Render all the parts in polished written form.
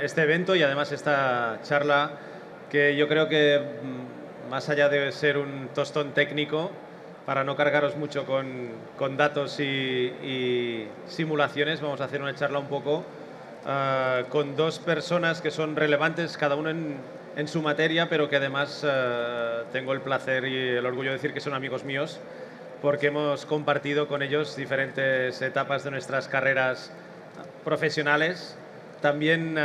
este evento y además esta charla que yo creo que más allá de ser un tostón técnico, para no cargaros mucho con datos y simulaciones, vamos a hacer una charla un poco con dos personas que son relevantes, cada uno en su materia, pero que además tengo el placer y el orgullo de decir que son amigos míos, porque hemos compartido con ellos diferentes etapas de nuestras carreras profesionales, también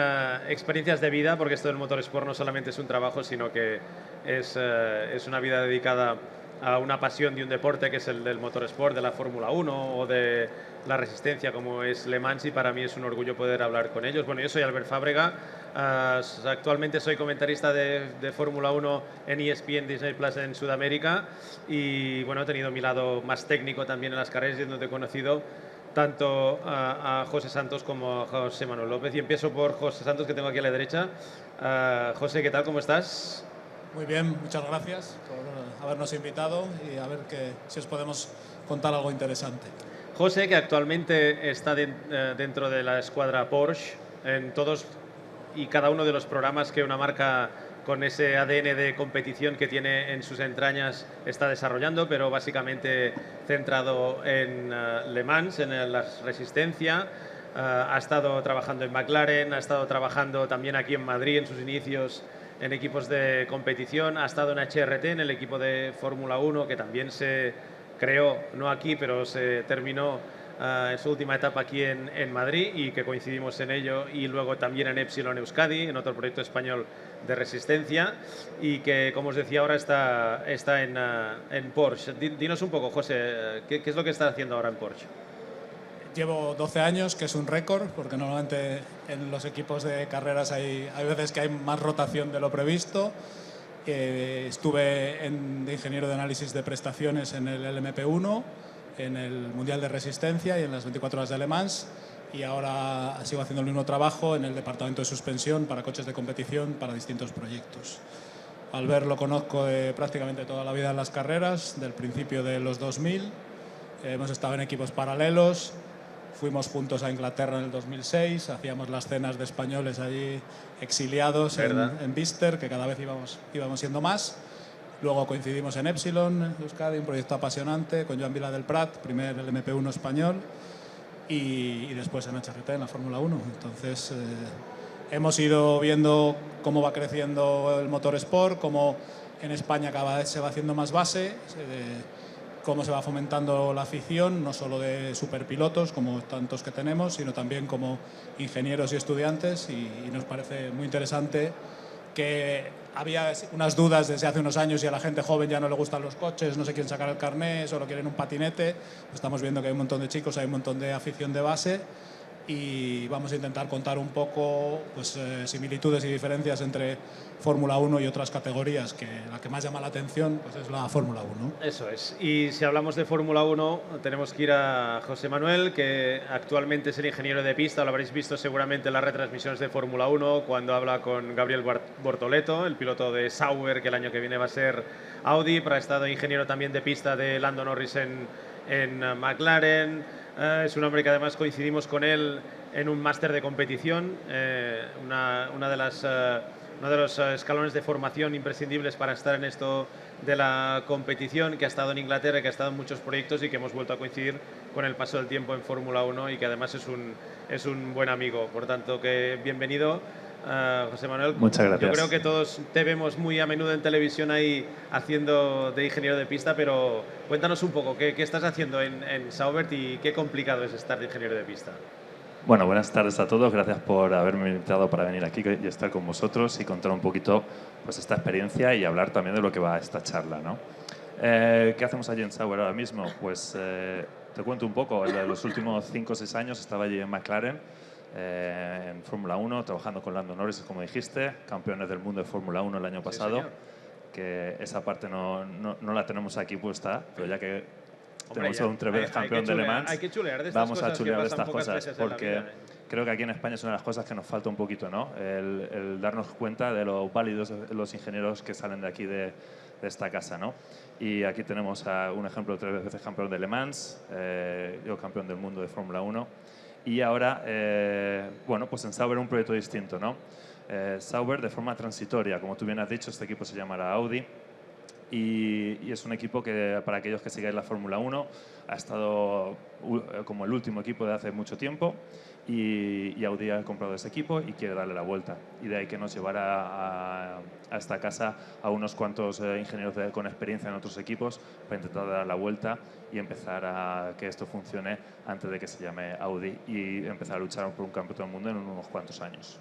experiencias de vida, porque esto del motorsport no solamente es un trabajo, sino que es una vida dedicada a una pasión de un deporte que es el del motorsport, de la Fórmula 1 o de la resistencia como es Le Mans, y para mí es un orgullo poder hablar con ellos. Bueno, yo soy Albert Fábrega, actualmente soy comentarista de Fórmula 1 en ESPN Disney Plus en Sudamérica y bueno, he tenido mi lado más técnico también en las carreras y donde he conocido tanto a José Santos como a José Manuel López. Y empiezo por José Santos, que tengo aquí a la derecha. José, ¿qué tal? ¿Cómo estás? Muy bien, muchas gracias por habernos invitado y a ver si os podemos contar algo interesante. José, que actualmente está dentro de la escuadra Porsche en todos y cada uno de los programas que una marca con ese ADN de competición que tiene en sus entrañas está desarrollando, pero básicamente centrado en Le Mans, en la resistencia. Ha estado trabajando en McLaren, ha estado trabajando también aquí en Madrid en sus inicios en equipos de competición, ha estado en HRT, en el equipo de Fórmula 1, que también se creó, no aquí, pero se terminó en su última etapa aquí en Madrid y que coincidimos en ello, y luego también en Epsilon Euskadi, en otro proyecto español de resistencia, y que, como os decía, ahora está en Porsche. Dinos un poco, José, ¿qué es lo que estás haciendo ahora en Porsche? Llevo 12 años, que es un récord, porque normalmente en los equipos de carreras hay veces que hay más rotación de lo previsto. Estuve de ingeniero de análisis de prestaciones en el LMP1, en el Mundial de Resistencia y en las 24 horas de Le Mans, y ahora sigo haciendo el mismo trabajo en el departamento de suspensión para coches de competición para distintos proyectos. Albert lo conozco de prácticamente toda la vida en las carreras, del principio de los 2000. Hemos estado en equipos paralelos. Fuimos juntos a Inglaterra en el 2006, hacíamos las cenas de españoles allí exiliados en Bicester, que cada vez íbamos siendo más. Luego coincidimos en Epsilon Euskadi, un proyecto apasionante, con Joan Vila del Prat, primer LMP1 español, y después en HRT, en la Fórmula 1. Entonces hemos ido viendo cómo va creciendo el motorsport, cómo en España cada vez se va haciendo más base, cómo se va fomentando la afición, no solo de superpilotos, como tantos que tenemos, sino también como ingenieros y estudiantes, y nos parece muy interesante que había unas dudas desde hace unos años y a la gente joven ya no le gustan los coches, no se quieren sacar el carné, solo quieren un patinete. Estamos viendo que hay un montón de chicos, hay un montón de afición de base, y vamos a intentar contar un poco similitudes y diferencias entre Fórmula 1 y otras categorías, que la que más llama la atención pues es la Fórmula 1. Eso es. Y si hablamos de Fórmula 1, tenemos que ir a José Manuel, que actualmente es el ingeniero de pista. Lo habréis visto seguramente en las retransmisiones de Fórmula 1, cuando habla con Gabriel Bortoleto, el piloto de Sauber, que el año que viene va a ser Audi, pero ha estado ingeniero también de pista de Lando Norris en McLaren. Es un hombre que además coincidimos con él en un máster de competición, uno de los escalones de formación imprescindibles para estar en esto de la competición, que ha estado en Inglaterra, que ha estado en muchos proyectos y que hemos vuelto a coincidir con el paso del tiempo en Fórmula 1, y que además es un buen amigo. Por tanto, que bienvenido, José Manuel. Muchas gracias. Yo creo que todos te vemos muy a menudo en televisión ahí haciendo de ingeniero de pista, pero cuéntanos un poco, ¿qué estás haciendo en Sauber y qué complicado es estar de ingeniero de pista? Bueno, buenas tardes a todos. Gracias por haberme invitado para venir aquí y estar con vosotros y contar un poquito pues, esta experiencia y hablar también de lo que va a esta charla, ¿no? ¿Qué hacemos allí en Sauber ahora mismo? Pues te cuento un poco. En los últimos 5 o 6 años estaba allí en McLaren, en Fórmula 1, trabajando con Lando Norris, como dijiste, campeones del mundo de Fórmula 1 el año pasado. Sí, que esa parte no la tenemos aquí puesta, pero ya que tenemos un tres veces hay campeón de Le Mans, hay que chulear de estas vamos a cosas chulear que de pasan estas pocas cosas, veces en la porque vida, creo que aquí en España es una de las cosas que nos falta un poquito, ¿no? El darnos cuenta de lo válidos de los ingenieros que salen de aquí de esta casa, ¿no? Y aquí tenemos a un ejemplo de 3 veces campeón de Le Mans, yo campeón del mundo de Fórmula 1, Y ahora, bueno, pues en Sauber un proyecto distinto, ¿no? Sauber de forma transitoria, como tú bien has dicho, este equipo se llamará Audi. Y es un equipo que, para aquellos que sigáis la Fórmula 1, ha estado como el último equipo de hace mucho tiempo y Audi ha comprado ese equipo y quiere darle la vuelta. Y de ahí que nos llevara a esta casa a unos cuantos ingenieros con experiencia en otros equipos para intentar dar la vuelta y empezar a que esto funcione antes de que se llame Audi y empezar a luchar por un campeonato del mundo en unos cuantos años.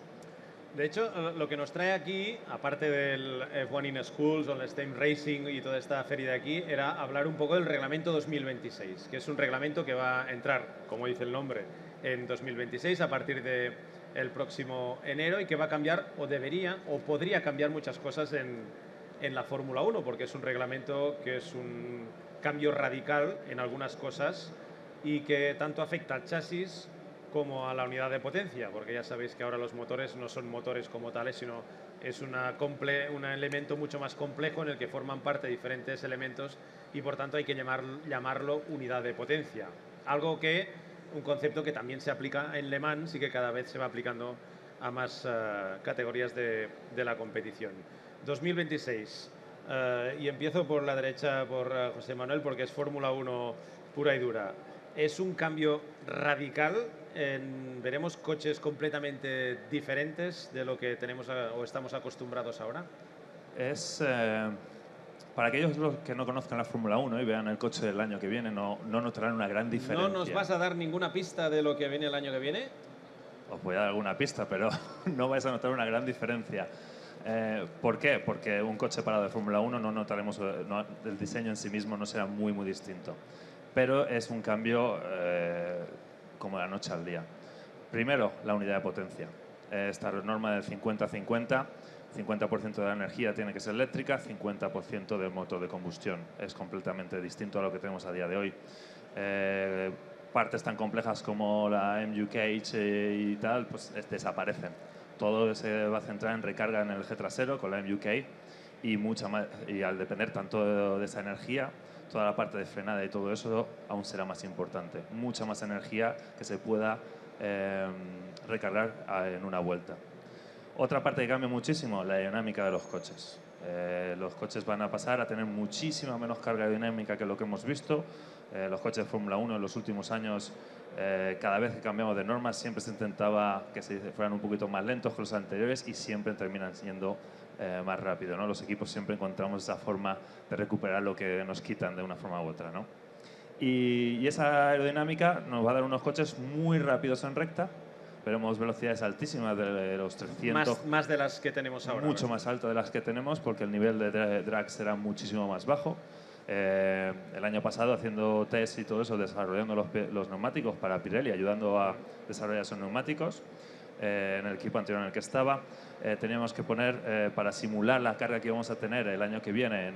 De hecho, lo que nos trae aquí, aparte del F1 in Schools o el Steam Racing y toda esta feria de aquí, era hablar un poco del reglamento 2026, que es un reglamento que va a entrar, como dice el nombre, en 2026 a partir del próximo enero y que va a cambiar, o debería, o podría cambiar muchas cosas en la Fórmula 1, porque es un reglamento que es un cambio radical en algunas cosas y que tanto afecta al chasis como a la unidad de potencia, porque ya sabéis que ahora los motores no son motores como tales, sino es un elemento mucho más complejo en el que forman parte diferentes elementos y por tanto hay que llamarlo unidad de potencia. Un concepto que también se aplica en Le Mans y que cada vez se va aplicando a más categorías de la competición. 2026. Y empiezo por la derecha, por José Manuel, porque es Fórmula 1 pura y dura. Es un cambio radical. Veremos coches completamente diferentes de lo que tenemos o estamos acostumbrados ahora. Para aquellos que no conozcan la Fórmula 1 y vean el coche del año que viene, no notarán una gran diferencia. ¿No nos vas a dar ninguna pista de lo que viene el año que viene? Os voy a dar alguna pista, pero no vais a notar una gran diferencia. ¿Por qué? Porque un coche parado de Fórmula 1 no notaremos, el diseño en sí mismo no será muy distinto. Pero es un cambio como de la noche al día. Primero, la unidad de potencia. Esta norma del 50-50, 50% de la energía tiene que ser eléctrica, 50% del motor de combustión. Es completamente distinto a lo que tenemos a día de hoy. Partes tan complejas como la MU-Cage y tal, pues desaparecen. Todo se va a centrar en recarga en el eje trasero con la MUK y al depender tanto de esa energía, toda la parte de frenada y todo eso aún será más importante. Mucha más energía que se pueda recargar en una vuelta. Otra parte que cambia muchísimo, la aerodinámica de los coches. Los coches van a pasar a tener muchísima menos carga aerodinámica que lo que hemos visto. Los coches de Fórmula 1 en los últimos años, cada vez que cambiamos de normas, siempre se intentaba que se fueran un poquito más lentos que los anteriores y siempre terminan siendo más rápido, ¿no? Los equipos siempre encontramos esa forma de recuperar lo que nos quitan de una forma u otra, ¿no? Y esa aerodinámica nos va a dar unos coches muy rápidos en recta. Veremos velocidades altísimas de los 300. Más de las que tenemos ahora. Mucho más alto de las que tenemos porque el nivel de drag será muchísimo más bajo. El año pasado, haciendo test y todo eso, desarrollando los neumáticos para Pirelli, ayudando a desarrollar esos neumáticos, en el equipo anterior en el que estaba, teníamos que poner, para simular la carga que íbamos a tener el año que viene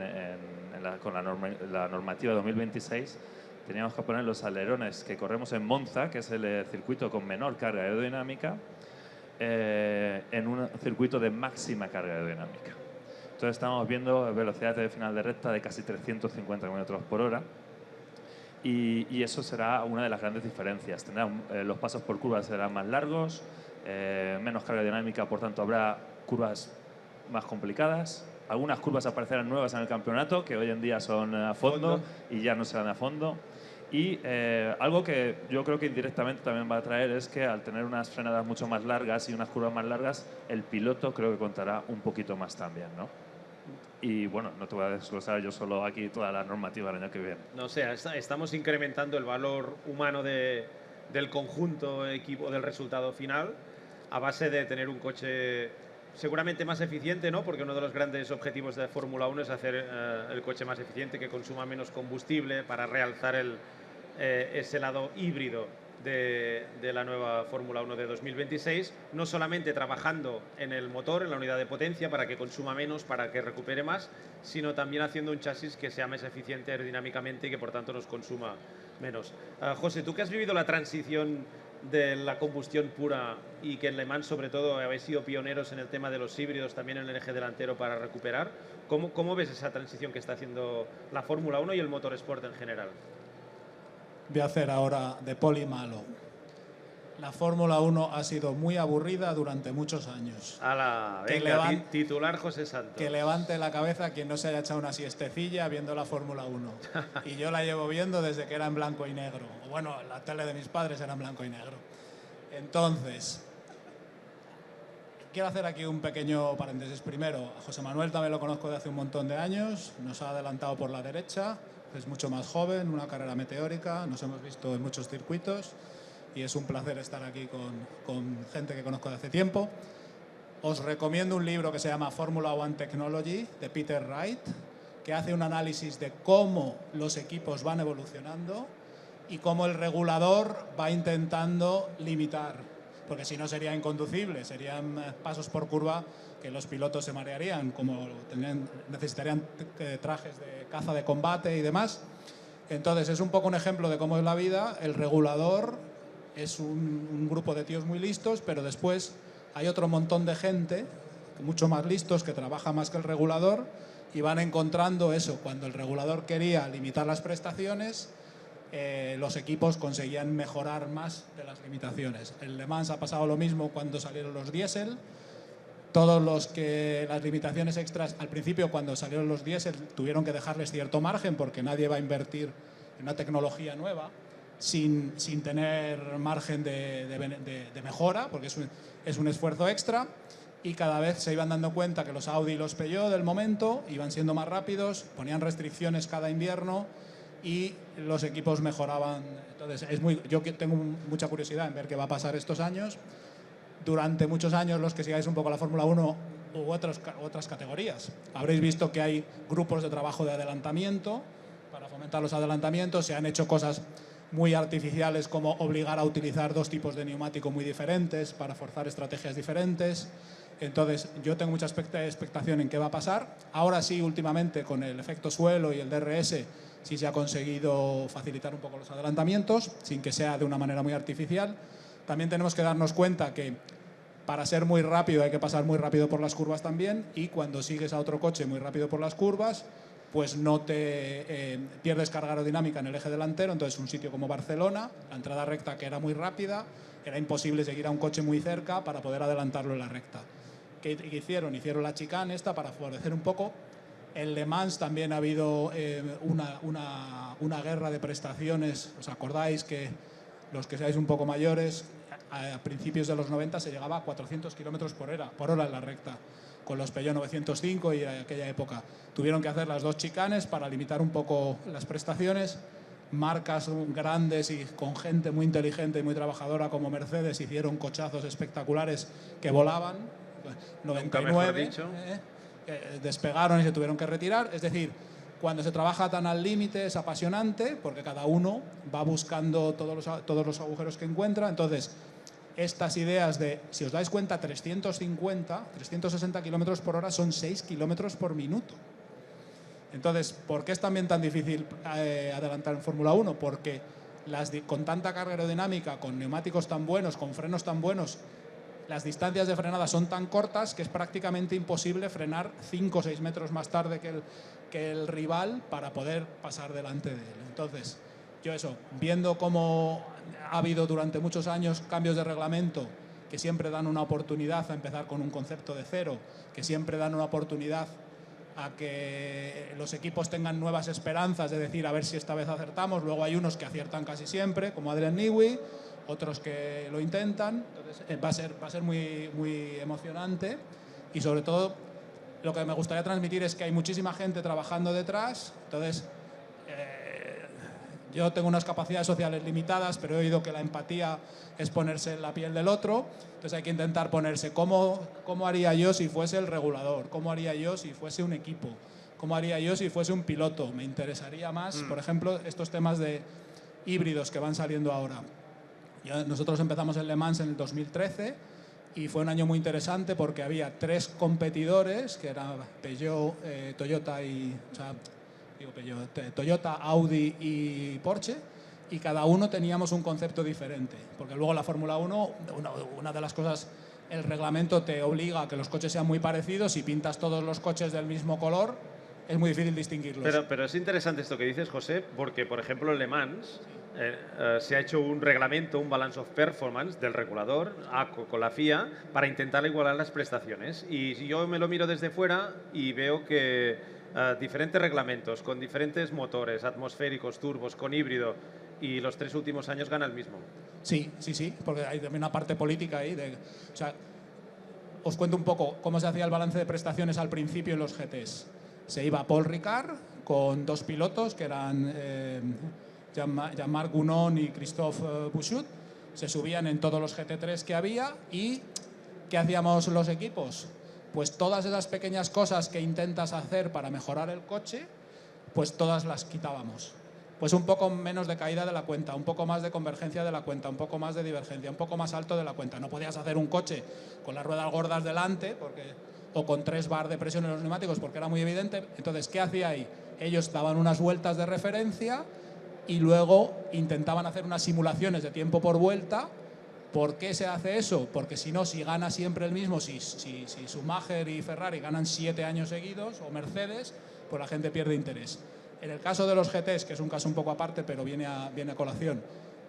con la normativa 2026, teníamos que poner los alerones que corremos en Monza, que es el circuito con menor carga aerodinámica, en un circuito de máxima carga aerodinámica. Entonces estamos viendo velocidades de final de recta de casi 350 km por hora y eso será una de las grandes diferencias. Los pasos por curvas serán más largos, menos carga aerodinámica, por tanto habrá curvas más complicadas. Algunas curvas aparecerán nuevas en el campeonato, que hoy en día son a fondo y ya no serán a fondo. Y algo que yo creo que indirectamente también va a traer es que al tener unas frenadas mucho más largas y unas curvas más largas, el piloto creo que contará un poquito más también, ¿no? Y bueno, no te voy a desglosar yo solo aquí toda la normativa del año que viene. No sé, estamos incrementando el valor humano del conjunto equipo del resultado final a base de tener un coche seguramente más eficiente, ¿no? Porque uno de los grandes objetivos de Fórmula 1 es hacer el coche más eficiente, que consuma menos combustible para realzar ese lado híbrido de la nueva Fórmula 1 de 2026, no solamente trabajando en el motor, en la unidad de potencia, para que consuma menos, para que recupere más, sino también haciendo un chasis que sea más eficiente aerodinámicamente y que por tanto nos consuma menos. José, tú que has vivido la transición de la combustión pura y que en Le Mans sobre todo habéis sido pioneros en el tema de los híbridos, también en el eje delantero para recuperar, ¿cómo ves esa transición que está haciendo la Fórmula 1 y el motorsport en general? Voy a hacer ahora de poli malo. la Fórmula 1 ha sido muy aburrida durante muchos años. ¡Hala! Venga, titular José Santos. Que levante la cabeza quien no se haya echado una siestecilla viendo la Fórmula 1. Y yo la llevo viendo desde que era en blanco y negro. Bueno, la tele de mis padres era en blanco y negro. Entonces, quiero hacer aquí un pequeño paréntesis. Primero, a José Manuel también lo conozco de hace un montón de años. Nos ha adelantado por la derecha. Es mucho más joven, una carrera meteórica. Nos hemos visto en muchos circuitos. Y es un placer estar aquí con gente que conozco de hace tiempo. Os recomiendo un libro que se llama Formula One Technology, de Peter Wright, que hace un análisis de cómo los equipos van evolucionando y cómo el regulador va intentando limitar, porque si no sería inconducible, serían pasos por curva que los pilotos se marearían, como necesitarían trajes de caza de combate y demás. Entonces es un poco un ejemplo de cómo es la vida. El regulador es un grupo de tíos muy listos, pero después hay otro montón de gente, mucho más listos, que trabaja más que el regulador y van encontrando eso. Cuando el regulador quería limitar las prestaciones, los equipos conseguían mejorar más de las limitaciones. En Le Mans ha pasado lo mismo cuando salieron los diésel. Todos los que las limitaciones extras, al principio cuando salieron los diésel, tuvieron que dejarles cierto margen porque nadie va a invertir en una tecnología nueva sin tener margen de mejora, porque es un esfuerzo extra, y cada vez se iban dando cuenta que los Audi y los Peugeot del momento iban siendo más rápidos, ponían restricciones cada invierno y los equipos mejoraban. Entonces, yo tengo mucha curiosidad en ver qué va a pasar estos años. Durante muchos años, los que sigáis un poco la Fórmula 1 u otras categorías, habréis visto que hay grupos de trabajo de adelantamiento para fomentar los adelantamientos. Se han hecho cosas muy artificiales como obligar a utilizar dos tipos de neumático muy diferentes para forzar estrategias diferentes. Entonces, yo tengo mucha expectación en qué va a pasar. Ahora sí, últimamente, con el efecto suelo y el DRS, sí se ha conseguido facilitar un poco los adelantamientos, sin que sea de una manera muy artificial. También tenemos que darnos cuenta que para ser muy rápido hay que pasar muy rápido por las curvas también, y cuando sigues a otro coche muy rápido por las curvas, pues no te pierdes carga aerodinámica en el eje delantero. Entonces, un sitio como Barcelona, la entrada recta, que era muy rápida, era imposible seguir a un coche muy cerca para poder adelantarlo en la recta. ¿Qué hicieron? Hicieron la chicane esta para favorecer un poco. En Le Mans también ha habido una guerra de prestaciones. ¿Os acordáis que los que seáis un poco mayores, a principios de los 90 se llegaba a 400 kilómetros por hora en la recta? Con los Peugeot 905 y en aquella época tuvieron que hacer las dos chicanes para limitar un poco las prestaciones. Marcas grandes y con gente muy inteligente y muy trabajadora como Mercedes hicieron cochazos espectaculares que volaban. 99 despegaron y se tuvieron que retirar. Es decir, cuando se trabaja tan al límite es apasionante porque cada uno va buscando todos los agujeros que encuentra. Entonces, estas ideas de, si os dais cuenta, 360 kilómetros por hora son 6 kilómetros por minuto. Entonces, ¿por qué es también tan difícil adelantar en Fórmula 1? Porque con tanta carga aerodinámica, con neumáticos tan buenos, con frenos tan buenos, las distancias de frenada son tan cortas que es prácticamente imposible frenar 5 o 6 metros más tarde que el rival para poder pasar delante de él. Entonces, yo viendo cómo ha habido durante muchos años cambios de reglamento que siempre dan una oportunidad a empezar con un concepto de cero, que siempre dan una oportunidad a que los equipos tengan nuevas esperanzas de decir a ver si esta vez acertamos. Luego hay unos que aciertan casi siempre, como Adrian Newey, otros que lo intentan. Entonces va a ser muy, muy emocionante, y sobre todo lo que me gustaría transmitir es que hay muchísima gente trabajando detrás. Entonces, yo tengo unas capacidades sociales limitadas, pero he oído que la empatía es ponerse en la piel del otro. Entonces hay que intentar ponerse cómo haría yo si fuese el regulador, cómo haría yo si fuese un equipo, cómo haría yo si fuese un piloto. Me interesaría más, por ejemplo, estos temas de híbridos que van saliendo ahora. Nosotros empezamos en Le Mans en el 2013 y fue un año muy interesante porque había 3 competidores, que eran Peugeot, Toyota y... Toyota, Audi y Porsche, y cada uno teníamos un concepto diferente, porque luego la Fórmula 1, una de las cosas, el reglamento te obliga a que los coches sean muy parecidos. Si pintas todos los coches del mismo color, es muy difícil distinguirlos. Pero es interesante esto que dices, José, porque, por ejemplo, en Le Mans se ha hecho un reglamento, un balance of performance del regulador con la FIA para intentar igualar las prestaciones. Y yo me lo miro desde fuera y veo que diferentes reglamentos con diferentes motores, atmosféricos, turbos, con híbrido, y los 3 últimos años gana el mismo. Sí, porque hay también una parte política ahí. O sea, os cuento un poco cómo se hacía el balance de prestaciones al principio en los GTs. Se iba Paul Ricard con 2 pilotos que eran Jean-Marc Gounon y Christophe Bouchut. Se subían en todos los GT3 que había. ¿Y qué hacíamos los equipos? Pues todas esas pequeñas cosas que intentas hacer para mejorar el coche, pues todas las quitábamos. Pues un poco menos de caída de la cuenta, un poco más de convergencia de la cuenta, un poco más de divergencia, un poco más alto de la cuenta. No podías hacer un coche con las ruedas gordas delante o con 3 bar de presión en los neumáticos porque era muy evidente. Entonces, ¿qué hacía ahí? Ellos daban unas vueltas de referencia y luego intentaban hacer unas simulaciones de tiempo por vuelta. ¿Por qué se hace eso? Porque si no, si gana siempre el mismo, si Schumacher y Ferrari ganan 7 años seguidos, o Mercedes, pues la gente pierde interés. En el caso de los GTs, que es un caso un poco aparte, pero viene a colación,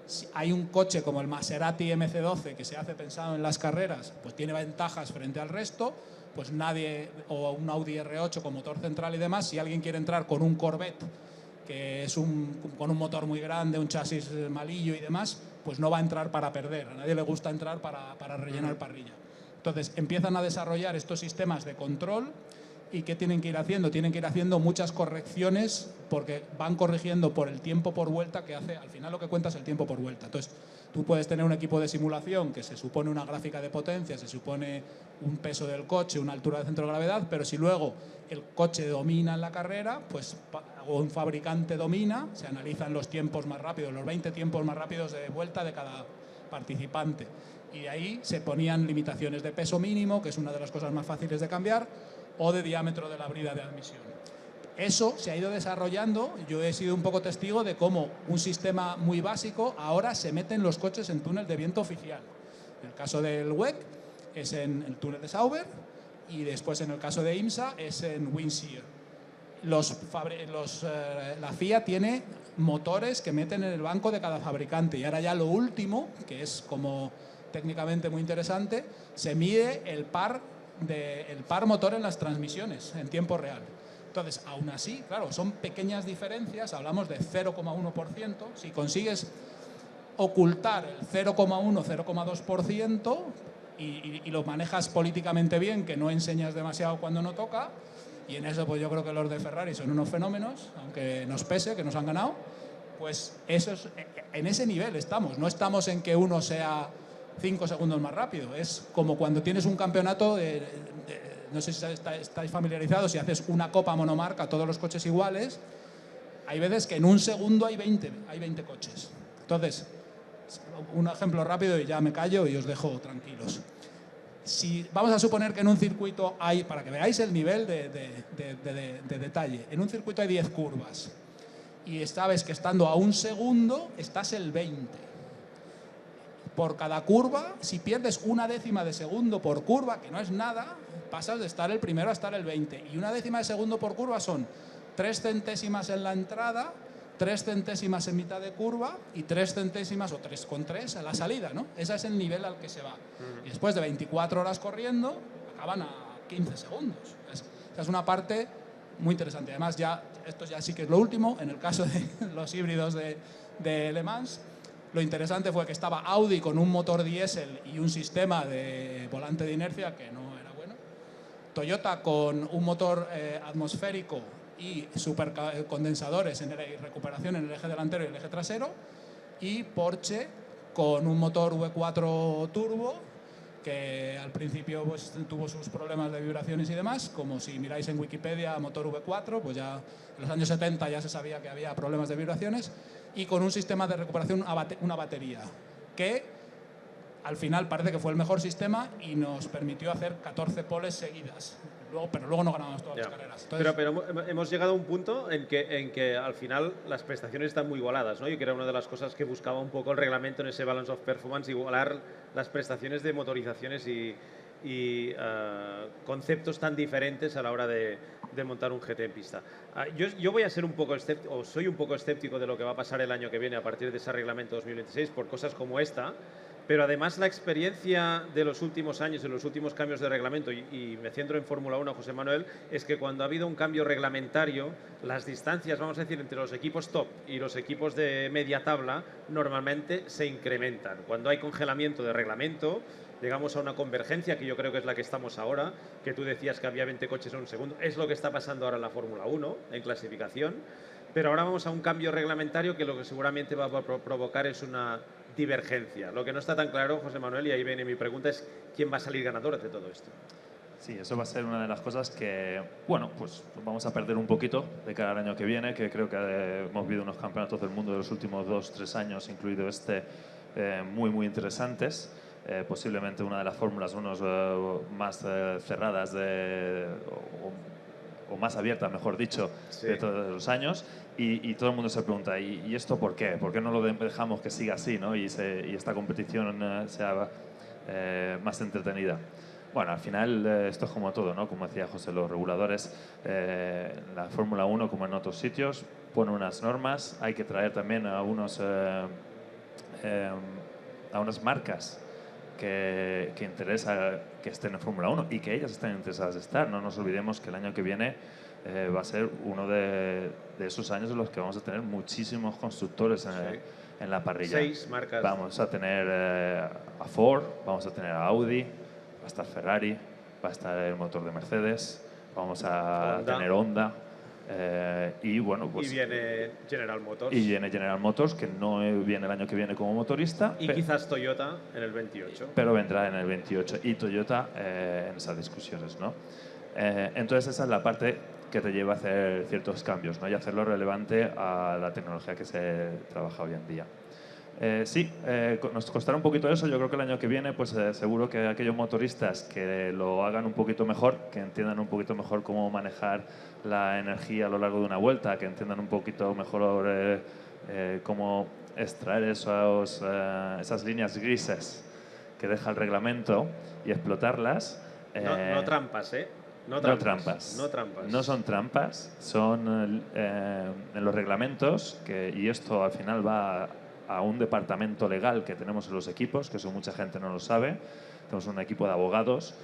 si hay un coche como el Maserati MC12 que se hace pensado en las carreras, pues tiene ventajas frente al resto, pues nadie, o un Audi R8 con motor central y demás, si alguien quiere entrar con un Corvette, que es con un motor muy grande, un chasis malillo y demás, pues no va a entrar para perder. A nadie le gusta entrar para rellenar parrilla. Entonces, empiezan a desarrollar estos sistemas de control. ¿Y qué tienen que ir haciendo? Tienen que ir haciendo muchas correcciones porque van corrigiendo por el tiempo por vuelta que hace. Al final lo que cuenta es el tiempo por vuelta. Entonces, tú puedes tener un equipo de simulación que se supone una gráfica de potencia, se supone un peso del coche, una altura de centro de gravedad, pero si luego el coche domina en la carrera, pues, o un fabricante domina, se analizan los tiempos más rápidos, los 20 tiempos más rápidos de vuelta de cada participante. Y de ahí se ponían limitaciones de peso mínimo, que es una de las cosas más fáciles de cambiar, o de diámetro de la brida de admisión. Eso se ha ido desarrollando. Yo he sido un poco testigo de cómo un sistema muy básico ahora se mete en los coches en túnel de viento oficial. En el caso del WEC es en el túnel de Sauber y después en el caso de IMSA es en Windseer. La FIA tiene motores que meten en el banco de cada fabricante y ahora ya lo último, que es como técnicamente muy interesante, se mide el par motor en las transmisiones en tiempo real. Entonces, aún así, claro, son pequeñas diferencias, hablamos de 0,1%. Si consigues ocultar el 0,1, 0,2% y lo manejas políticamente bien, que no enseñas demasiado cuando no toca, y en eso pues yo creo que los de Ferrari son unos fenómenos, aunque nos pese, que nos han ganado, pues eso es, en ese nivel estamos. No estamos en que uno sea 5 segundos más rápido. Es como cuando tienes un campeonato no sé si estáis familiarizados, si haces una copa monomarca, todos los coches iguales, hay veces que en un segundo hay 20 coches. Entonces, un ejemplo rápido y ya me callo y os dejo tranquilos. Si vamos a suponer que en un circuito hay, para que veáis el nivel de detalle, en un circuito hay 10 curvas y sabes que estando a un segundo estás el 20. Por cada curva, si pierdes una décima de segundo por curva, que no es nada, pasas de estar el primero a estar el 20. Y una décima de segundo por curva son 3 centésimas en la entrada, 3 centésimas en mitad de curva y 3 centésimas o 3,3 a la salida, ¿no? Ese es el nivel al que se va. Y después de 24 horas corriendo, acaban a 15 segundos. Esa es una parte muy interesante. Además, esto ya sí que es lo último. En el caso de los híbridos de Le Mans, lo interesante fue que estaba Audi con un motor diésel y un sistema de volante de inercia que no era bueno. Toyota con un motor atmosférico y supercondensadores y recuperación en el eje delantero y el eje trasero. Y Porsche con un motor V4 turbo que al principio pues, tuvo sus problemas de vibraciones y demás, como si miráis en Wikipedia motor V4, pues ya en los años 70 ya se sabía que había problemas de vibraciones, y con un sistema de recuperación, una batería, que al final parece que fue el mejor sistema y nos permitió hacer 14 poles seguidas. Pero luego no ganamos todas las carreras. Entonces, pero hemos llegado a un punto en que al final las prestaciones están muy igualadas, ¿no? Y que era una de las cosas que buscaba un poco el reglamento en ese balance of performance, igualar las prestaciones de motorizaciones y conceptos tan diferentes a la hora de de montar un GT en pista. Yo voy a ser un poco escéptico, o soy un poco escéptico de lo que va a pasar el año que viene a partir de ese reglamento 2026 por cosas como esta, pero además la experiencia de los últimos años, de los últimos cambios de reglamento, y me centro en Fórmula 1, José Manuel, es que cuando ha habido un cambio reglamentario, las distancias, vamos a decir, entre los equipos top y los equipos de media tabla, normalmente se incrementan. Cuando hay congelamiento de reglamento, llegamos a una convergencia, que yo creo que es la que estamos ahora, que tú decías que había 20 coches en un segundo, es lo que está pasando ahora en la Fórmula 1, en clasificación, pero ahora vamos a un cambio reglamentario que lo que seguramente va a provocar es una divergencia. Lo que no está tan claro, José Manuel, y ahí viene mi pregunta, es quién va a salir ganador de todo esto. Sí, eso va a ser una de las cosas que, bueno, pues vamos a perder un poquito de cara al año que viene, que creo que hemos vivido unos campeonatos del mundo de los últimos 2-3 años, incluido este, muy interesantes. Posiblemente una de las fórmulas más cerradas o más abiertas, mejor dicho, sí, de todos los años. Y todo el mundo se pregunta, ¿y esto por qué? ¿Por qué no lo dejamos que siga así, ¿no? y esta competición sea más entretenida? Bueno, al final esto es como todo, ¿no? Como decía José, los reguladores, la Fórmula 1, como en otros sitios, ponen unas normas. Hay que traer también a unas marcas que interesa que estén en Fórmula 1 y que ellas estén interesadas de estar. No nos olvidemos que el año que viene va a ser uno de esos años en los que vamos a tener muchísimos constructores en la parrilla. 6 marcas. Vamos a tener a Ford, vamos a tener a Audi, va a estar Ferrari, va a estar el motor de Mercedes, vamos a tener Honda. Y bueno, pues, y viene General Motors. Y viene General Motors, que no viene el año que viene como motorista. Y quizás Toyota en el 28. Pero vendrá en el 28. Y Toyota en esas discusiones, ¿no? Entonces esa es la parte que te lleva a hacer ciertos cambios, ¿no? Y hacerlo relevante a la tecnología que se trabaja hoy en día. Sí, nos costará un poquito eso. Yo creo que el año que viene, pues seguro que aquellos motoristas que lo hagan un poquito mejor, que entiendan un poquito mejor cómo manejar la energía a lo largo de una vuelta, que entiendan un poquito mejor cómo extraer esas líneas grises que deja el reglamento y explotarlas. No trampas, ¿eh? No trampas. No son trampas, son en los reglamentos, y esto al final va a un departamento legal que tenemos en los equipos, que eso mucha gente no lo sabe. Tenemos un equipo de abogados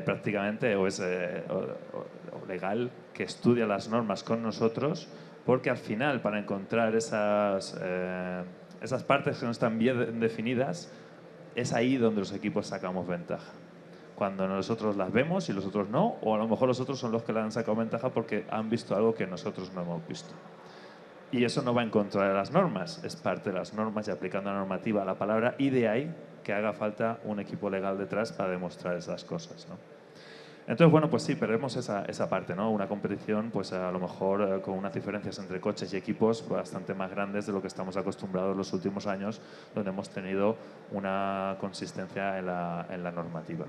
prácticamente o legal que estudia las normas con nosotros, porque al final para encontrar esas partes que no están bien definidas es ahí donde los equipos sacamos ventaja. Cuando nosotros las vemos y los otros no, o a lo mejor los otros son los que le han sacado ventaja porque han visto algo que nosotros no hemos visto. Y eso no va en contra de las normas, es parte de las normas y aplicando la normativa a la palabra, y de ahí que haga falta un equipo legal detrás para demostrar esas cosas, ¿no? Entonces, bueno, pues sí, perdemos esa parte, ¿no? Una competición, pues a lo mejor con unas diferencias entre coches y equipos bastante más grandes de lo que estamos acostumbrados en los últimos años, donde hemos tenido una consistencia en la normativa.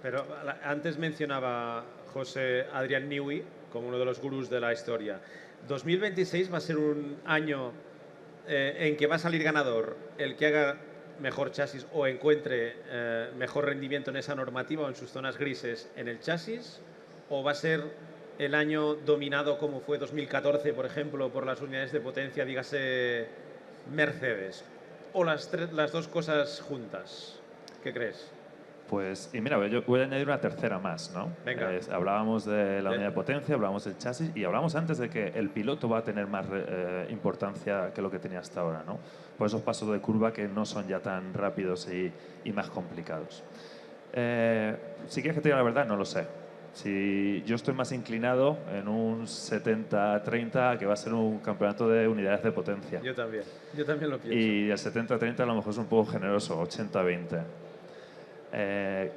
Pero antes mencionaba José Adrián Newey como uno de los gurús de la historia. 2026 va a ser un año en que va a salir ganador el que haga mejor chasis o encuentre mejor rendimiento en esa normativa o en sus zonas grises en el chasis, o va a ser el año dominado como fue 2014, por ejemplo, por las unidades de potencia, dígase Mercedes, o las dos cosas juntas. ¿Qué crees? Pues, y mira, yo voy a añadir una tercera más, ¿no? Venga. Hablábamos de la unidad de potencia, hablábamos del chasis y hablábamos antes de que el piloto va a tener más importancia que lo que tenía hasta ahora, ¿no? Por esos pasos de curva que no son ya tan rápidos y más complicados. Si quieres que te diga la verdad, no lo sé. Si yo estoy más inclinado en un 70-30 que va a ser un campeonato de unidades de potencia. Yo también lo pienso. Y el 70-30 a lo mejor es un poco generoso, 80-20.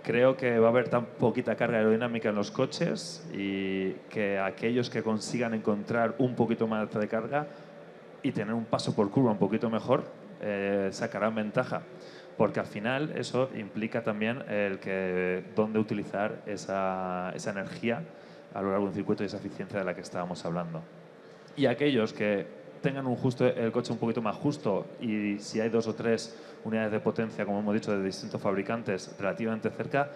Creo que va a haber tan poquita carga aerodinámica en los coches y que aquellos que consigan encontrar un poquito más de carga y tener un paso por curva un poquito mejor sacarán ventaja, porque al final eso implica también dónde utilizar esa energía a lo largo de un circuito y esa eficiencia de la que estábamos hablando. Y aquellos que tengan el coche un poquito más justo, y si hay 2 o 3 unidades de potencia, como hemos dicho, de distintos fabricantes relativamente cerca,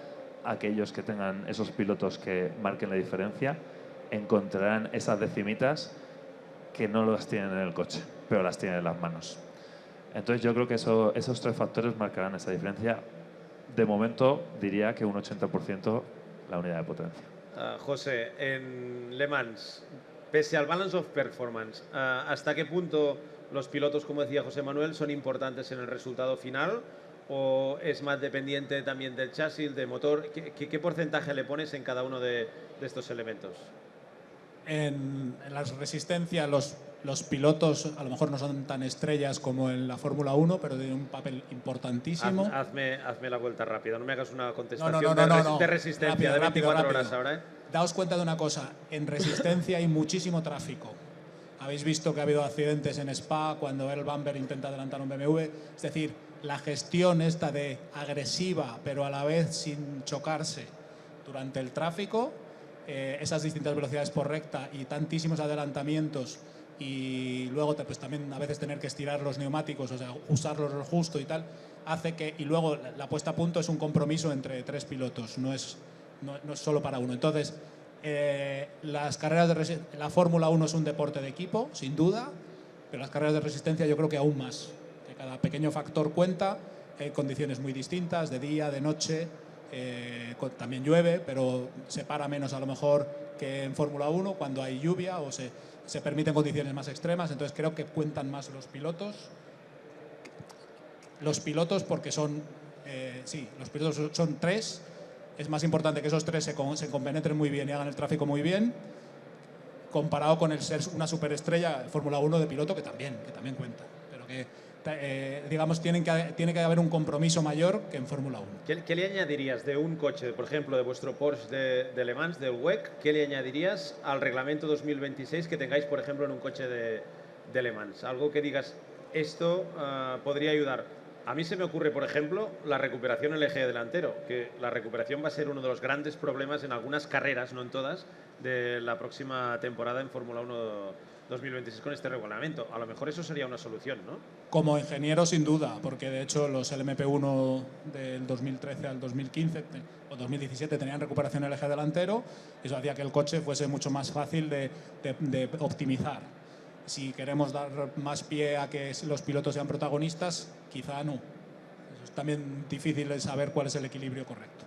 aquellos que tengan esos pilotos que marquen la diferencia, encontrarán esas decimitas que no las tienen en el coche, pero las tienen en las manos. Entonces yo creo que esos 3 factores marcarán esa diferencia. De momento diría que un 80% la unidad de potencia. José, en Le Mans, pese al balance of performance, ¿hasta qué punto los pilotos, como decía José Manuel, son importantes en el resultado final? ¿O es más dependiente también del chasis, del motor? ¿Qué porcentaje le pones en cada uno de estos elementos? En la resistencia los pilotos a lo mejor no son tan estrellas como en la Fórmula 1, pero tienen un papel importantísimo. Hazme la vuelta rápida, no me hagas una contestación de resistencia de 24 horas ahora. Daos cuenta de una cosa, en resistencia hay muchísimo tráfico. Habéis visto que ha habido accidentes en Spa cuando Earl Bamber intenta adelantar un BMW. Es decir, la gestión esta de agresiva, pero a la vez sin chocarse durante el tráfico, esas distintas velocidades por recta y tantísimos adelantamientos, y luego pues también a veces tener que estirar los neumáticos, o sea, usarlos lo justo y tal, hace que, y luego la puesta a punto es un compromiso entre 3 pilotos, no es solo para uno. Entonces, las carreras de la Fórmula 1 es un deporte de equipo, sin duda, pero las carreras de resistencia yo creo que aún más, que cada pequeño factor cuenta, hay condiciones muy distintas, de día, de noche, también llueve, pero se para menos a lo mejor que en Fórmula 1 cuando hay lluvia o se permiten condiciones más extremas. Entonces creo que cuentan más los pilotos. Los pilotos porque son, los pilotos son 3. Es más importante que esos 3 se compenetren muy bien y hagan el tráfico muy bien, comparado con el ser una superestrella Fórmula 1 de piloto que también cuenta, pero que digamos tiene que haber un compromiso mayor que en Fórmula 1. ¿Qué le añadirías de un coche, por ejemplo, de vuestro Porsche de Le Mans, del WEC? ¿Qué le añadirías al reglamento 2026 que tengáis, por ejemplo, en un coche de Le Mans? Algo que digas, esto podría ayudar. A mí se me ocurre, por ejemplo, la recuperación en el eje delantero, que la recuperación va a ser uno de los grandes problemas en algunas carreras, no en todas, de la próxima temporada en Fórmula 1 2026 con este reglamento. A lo mejor eso sería una solución, ¿no? Como ingeniero, sin duda, porque de hecho los LMP1 del 2013 al 2015 o 2017 tenían recuperación en el eje delantero. Eso hacía que el coche fuese mucho más fácil de optimizar. Si queremos dar más pie a que los pilotos sean protagonistas, quizá no. Eso es también difícil de saber cuál es el equilibrio correcto.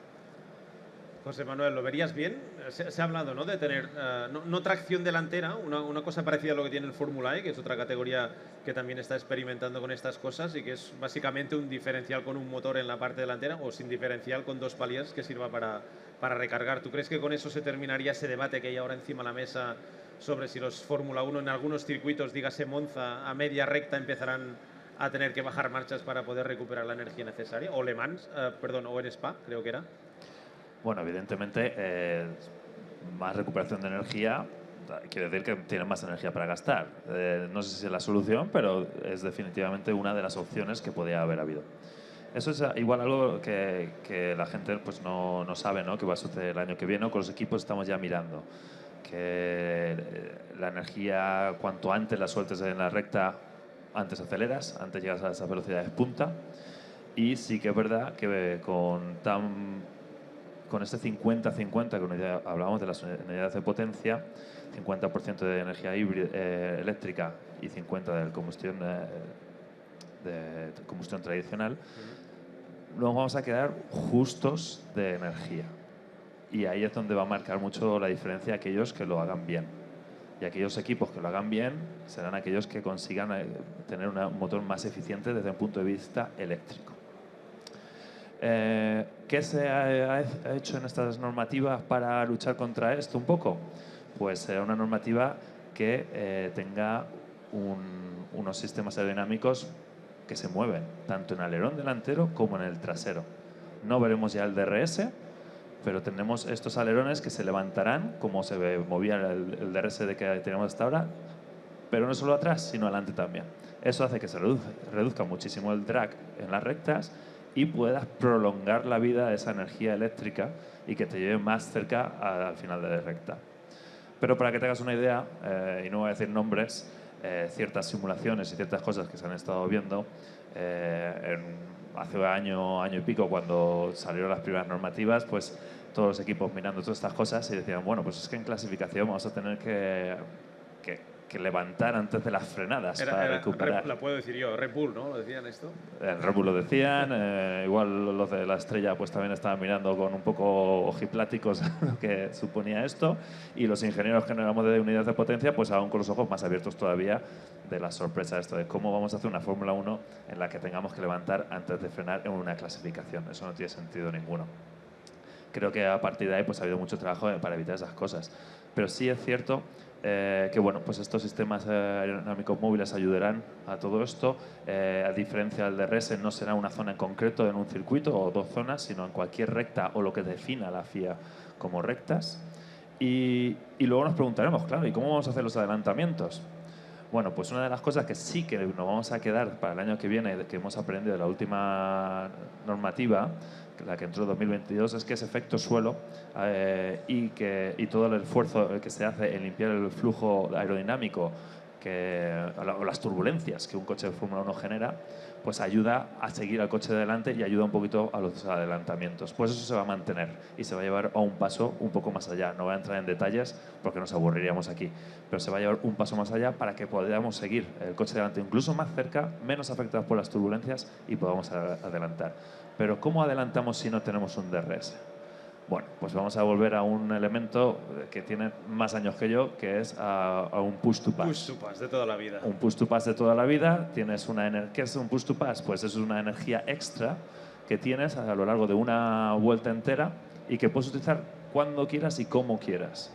José Manuel, ¿lo verías bien? Se ha hablado, ¿no?, de tener no tracción delantera, una cosa parecida a lo que tiene el Fórmula E, que es otra categoría que también está experimentando con estas cosas y que es básicamente un diferencial con un motor en la parte delantera o sin diferencial con 2 paliers que sirva para recargar. ¿Tú crees que con eso se terminaría ese debate que hay ahora encima de la mesa sobre si los Fórmula 1 en algunos circuitos, dígase Monza, a media recta empezarán a tener que bajar marchas para poder recuperar la energía necesaria? O Le Mans, o en Spa, creo que era. Bueno, evidentemente, más recuperación de energía quiere decir que tienen más energía para gastar. No sé si es la solución, pero es definitivamente una de las opciones que podría haber habido. Eso es igual algo que la gente pues no sabe, ¿no?, que va a suceder el año que viene. Con los equipos estamos ya mirando que la energía, cuanto antes la sueltes en la recta, antes aceleras, antes llegas a esas velocidades punta. Y sí que es verdad que con este 50-50 que hablábamos de las unidades de potencia, 50% de energía eléctrica y 50% de combustión tradicional, nos vamos a quedar justos de energía. Y ahí es donde va a marcar mucho la diferencia aquellos que lo hagan bien. Y aquellos equipos que lo hagan bien serán aquellos que consigan tener un motor más eficiente desde un punto de vista eléctrico. ¿Qué se ha hecho en estas normativas para luchar contra esto un poco? Pues será una normativa que tenga unos sistemas aerodinámicos que se mueven, tanto en alerón delantero como en el trasero. No veremos ya el DRS, pero tenemos estos alerones que se levantarán, como se movía el DRS que tenemos hasta ahora, pero no solo atrás, sino adelante también. Eso hace que se reduzca muchísimo el drag en las rectas y puedas prolongar la vida de esa energía eléctrica y que te lleve más cerca al final de la recta. Pero para que te hagas una idea, y no voy a decir nombres, ciertas simulaciones y ciertas cosas que se han estado viendo hace año y pico, cuando salieron las primeras normativas, pues todos los equipos mirando todas estas cosas y decían, bueno, pues es que en clasificación vamos a tener que levantar antes de las frenadas para recuperar. La puedo decir yo, Red Bull, ¿no? ¿Lo decían esto? En Red Bull lo decían, igual los de la Estrella pues también estaban mirando con un poco ojipláticos lo que suponía esto, y los ingenieros que no éramos de unidades de potencia pues aún con los ojos más abiertos todavía de la sorpresa esto de cómo vamos a hacer una Fórmula 1 en la que tengamos que levantar antes de frenar en una clasificación. Eso no tiene sentido ninguno. Creo que a partir de ahí pues ha habido mucho trabajo para evitar esas cosas. Pero sí es cierto que bueno, pues estos sistemas aerodinámicos móviles ayudarán a todo esto. A diferencia del DRS, no será una zona en concreto en un circuito o dos zonas, sino en cualquier recta o lo que defina la FIA como rectas. Y luego nos preguntaremos, claro, ¿y cómo vamos a hacer los adelantamientos? Bueno, pues una de las cosas que sí que nos vamos a quedar para el año que viene, que hemos aprendido de la última normativa, la que entró en 2022, es que ese efecto suelo y todo el esfuerzo que se hace en limpiar el flujo aerodinámico o las turbulencias que un coche de Fórmula 1 genera, pues ayuda a seguir al coche de delante y ayuda un poquito a los adelantamientos. Pues eso se va a mantener y se va a llevar a un paso un poco más allá. No voy a entrar en detalles porque nos aburriríamos aquí, pero se va a llevar un paso más allá para que podamos seguir el coche de delante incluso más cerca, menos afectados por las turbulencias y podamos adelantar. Pero ¿cómo adelantamos si no tenemos un DRS? Bueno, pues vamos a volver a un elemento que tiene más años que yo, que es a un push to pass. Push to pass de toda la vida. Un push to pass de toda la vida. Tienes ¿Qué es un push to pass? Pues es una energía extra que tienes a lo largo de una vuelta entera y que puedes utilizar cuando quieras y como quieras.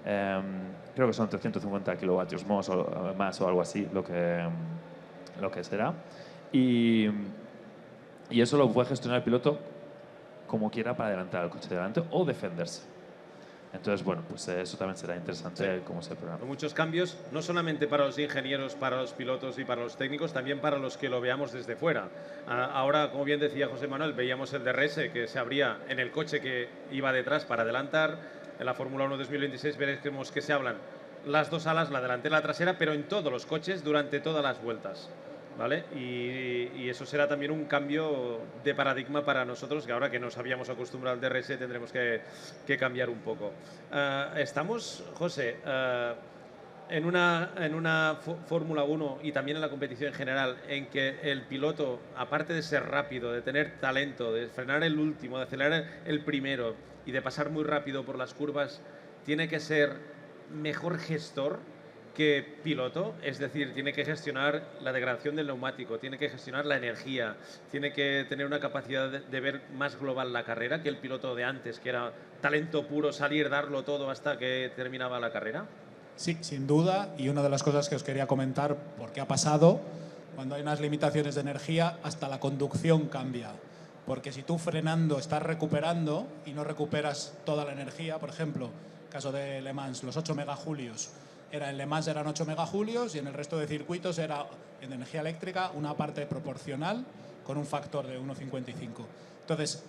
Creo que son 350 kilovatios más o algo así lo que será. Y eso lo puede gestionar el piloto como quiera para adelantar al coche de delante o defenderse. Entonces, bueno, pues eso también será interesante cómo se programa. Muchos cambios, no solamente para los ingenieros, para los pilotos y para los técnicos, también para los que lo veamos desde fuera. Ahora, como bien decía José Manuel, veíamos el DRS que se abría en el coche que iba detrás para adelantar. En la Fórmula 1 2026 veremos que se hablan las dos alas, la delantera y la trasera, pero en todos los coches durante todas las vueltas. ¿Vale? Y eso será también un cambio de paradigma para nosotros, que ahora que nos habíamos acostumbrado al DRS tendremos que cambiar un poco. Estamos, José, en una Fórmula 1 y también en la competición en general, en que el piloto, aparte de ser rápido, de tener talento, de frenar el último, de acelerar el primero y de pasar muy rápido por las curvas, tiene que ser mejor gestor que piloto, es decir, tiene que gestionar la degradación del neumático, tiene que gestionar la energía, tiene que tener una capacidad de ver más global la carrera que el piloto de antes, que era talento puro, salir, darlo todo hasta que terminaba la carrera. Sí, sin duda, y una de las cosas que os quería comentar, porque ha pasado, cuando hay unas limitaciones de energía, hasta la conducción cambia. Porque si tú frenando estás recuperando y no recuperas toda la energía, por ejemplo, caso de Le Mans, los 8 megajulios, en Le Mans eran 8 megajulios y en el resto de circuitos era en energía eléctrica una parte proporcional con un factor de 1,55. Entonces,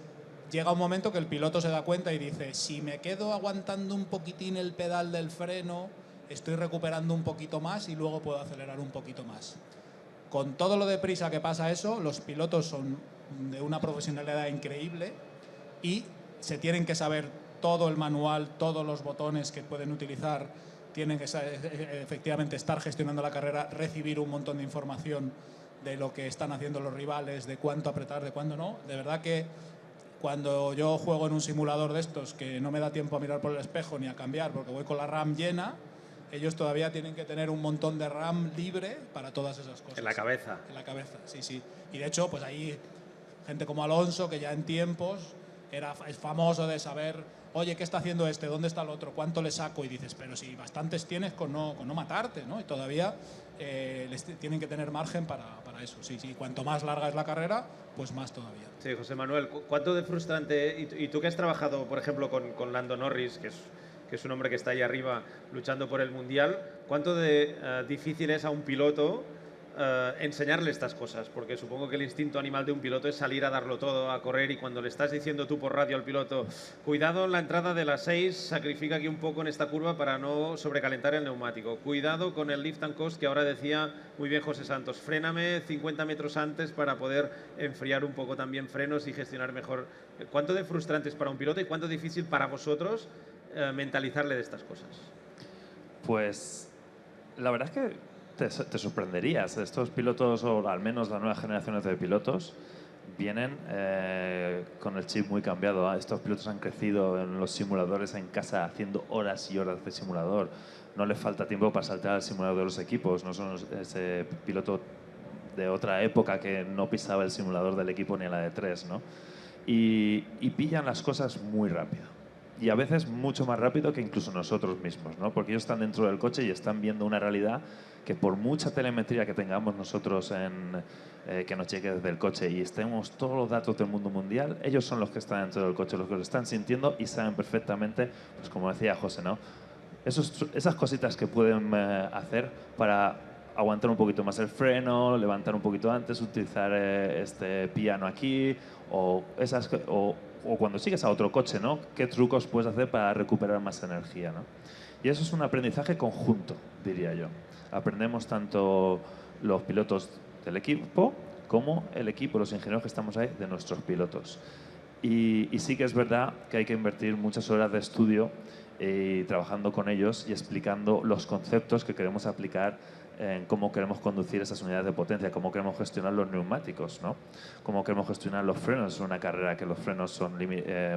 llega un momento que el piloto se da cuenta y dice, si me quedo aguantando un poquitín el pedal del freno, estoy recuperando un poquito más y luego puedo acelerar un poquito más. Con todo lo deprisa que pasa eso, los pilotos son de una profesionalidad increíble y se tienen que saber todo el manual, todos los botones que pueden utilizar, tienen que efectivamente estar gestionando la carrera, recibir un montón de información de lo que están haciendo los rivales, de cuánto apretar, de cuándo no. De verdad que cuando yo juego en un simulador de estos que no me da tiempo a mirar por el espejo ni a cambiar porque voy con la RAM llena, ellos todavía tienen que tener un montón de RAM libre para todas esas cosas. En la cabeza. En la cabeza, sí, sí. Y de hecho, pues hay gente como Alonso que ya en tiempos es famoso de saber, oye, ¿qué está haciendo este? ¿Dónde está el otro? ¿Cuánto le saco? Y dices, pero si bastantes tienes con no matarte, ¿no? Y todavía tienen que tener margen para eso. Sí, sí, cuanto más larga es la carrera, pues más todavía. Sí, José Manuel, ¿cuánto de frustrante? Y tú que has trabajado, por ejemplo, con Lando Norris, que es un hombre que está ahí arriba luchando por el Mundial, ¿cuánto de difícil es a un piloto enseñarle estas cosas, porque supongo que el instinto animal de un piloto es salir a darlo todo, a correr, y cuando le estás diciendo tú por radio al piloto, cuidado en la entrada de las 6, sacrifica aquí un poco en esta curva para no sobrecalentar el neumático, cuidado con el lift and coast, que ahora decía muy bien José Santos, fréname 50 metros antes para poder enfriar un poco también frenos y gestionar mejor. ¿Cuánto de frustrante es para un piloto y cuánto difícil para vosotros mentalizarle de estas cosas? Pues la verdad es que te sorprenderías. Estos pilotos, o al menos las nuevas generaciones de pilotos, vienen con el chip muy cambiado. Estos pilotos han crecido en los simuladores en casa haciendo horas y horas de simulador. No les falta tiempo para saltar al simulador de los equipos. No son ese piloto de otra época que no pisaba el simulador del equipo ni a la de 3, ¿no? Y pillan las cosas muy rápido. Y a veces mucho más rápido que incluso nosotros mismos, ¿no? Porque ellos están dentro del coche y están viendo una realidad que por mucha telemetría que tengamos nosotros que nos llegue desde el coche y estemos todos los datos del mundo mundial, ellos son los que están dentro del coche, los que lo están sintiendo y saben perfectamente, pues como decía José, ¿no? Esas cositas que pueden hacer para aguantar un poquito más el freno, levantar un poquito antes, utilizar este piano aquí, o cuando sigues a otro coche, ¿no? ¿Qué trucos puedes hacer para recuperar más energía, ¿no? Y eso es un aprendizaje conjunto, diría yo. Aprendemos tanto los pilotos del equipo como el equipo, los ingenieros que estamos ahí, de nuestros pilotos. Y sí que es verdad que hay que invertir muchas horas de estudio trabajando con ellos y explicando los conceptos que queremos aplicar en cómo queremos conducir esas unidades de potencia, cómo queremos gestionar los neumáticos, ¿no? Cómo queremos gestionar los frenos. Es una carrera que los frenos son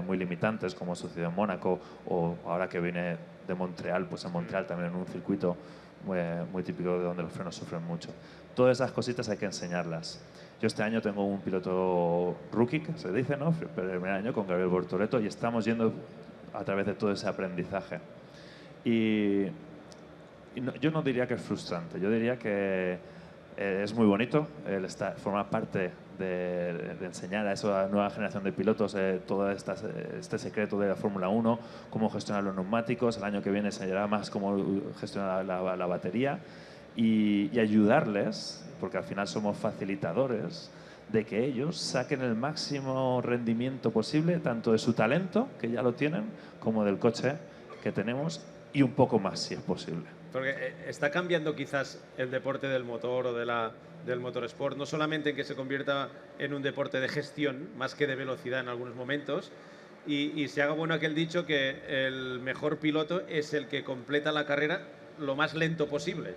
muy limitantes, como sucedió en Mónaco, o ahora que viene de Montreal, pues en Montreal también en un circuito muy típico de donde los frenos sufren mucho. Todas esas cositas hay que enseñarlas. Yo este año tengo un piloto rookie, que se dice, ¿no? Primer año con Gabriel Bortoleto, y estamos yendo a través de todo ese aprendizaje. Yo no diría que es frustrante, yo diría que es muy bonito formar parte de enseñar a esa nueva generación de pilotos todo este secreto de la Fórmula 1, cómo gestionar los neumáticos. El año que viene se enseñará más cómo gestionar la batería y ayudarles, porque al final somos facilitadores, de que ellos saquen el máximo rendimiento posible, tanto de su talento, que ya lo tienen, como del coche que tenemos, y un poco más, si es posible. Porque está cambiando quizás el deporte del motor o del motorsport, no solamente en que se convierta en un deporte de gestión, más que de velocidad en algunos momentos, y se haga bueno aquel dicho que el mejor piloto es el que completa la carrera lo más lento posible.